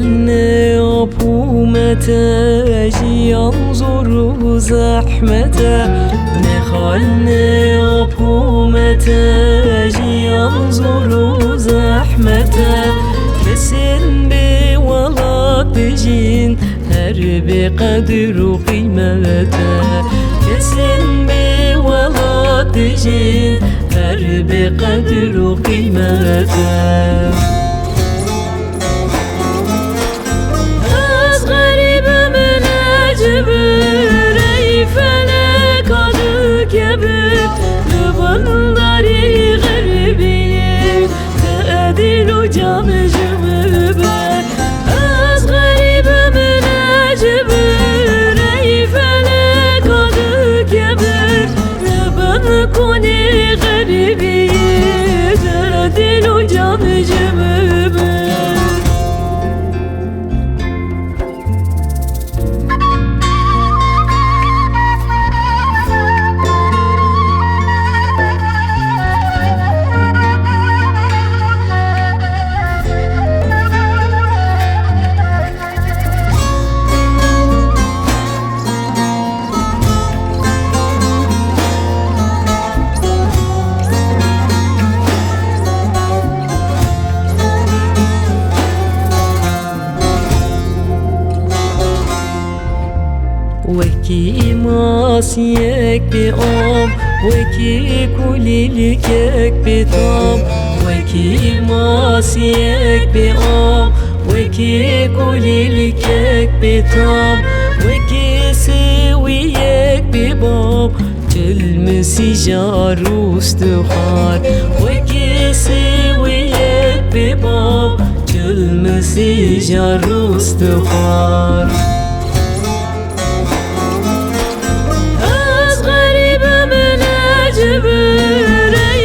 ne apumete jiyan zoru zahmete Ne hal ne apumete jiyan zoru zahmete Kesin bi valat jin her bi kadru kıymete Kesin bi valat jin her bi kadru kıymete کنی غریبی در دل و جان جمعه Veki masiyek bi am Veki kulilikek bi tam Veki masiyek bi am Veki kulilikek bi tam Veki seviyek bi bab Cilmisi jarustuhar Veki seviyek bi bab Cilmisi jarustuhar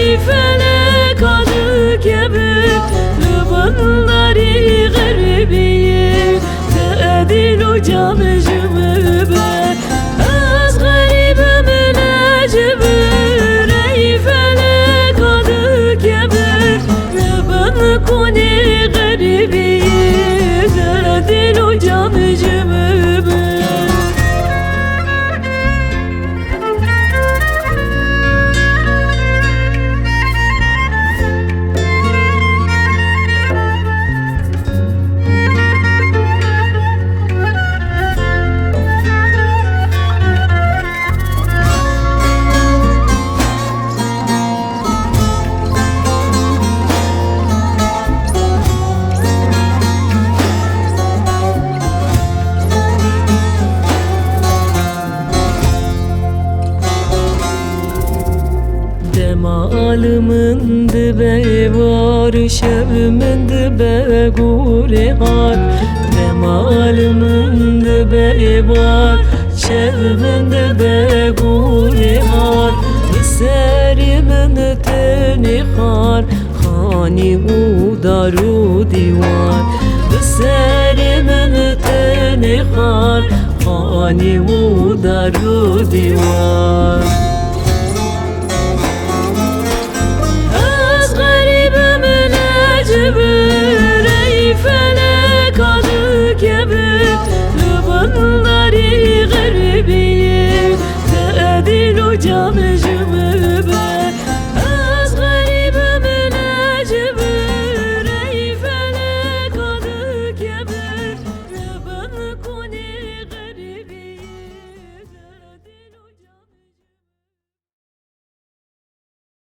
ای فلک آدو کبر لبنداری غریبی تعدیل و جام جمعه از غریب من جبر ای فلک آدو کبر لبند کنی غریبی تعدیل و جام جمعه Malımın dibe var, şevimin dibe gure var Malımın dibe var, şevimin dibe gure var Serimin teni khar, khani u daru divar Serimin teni khar, khani u daru divar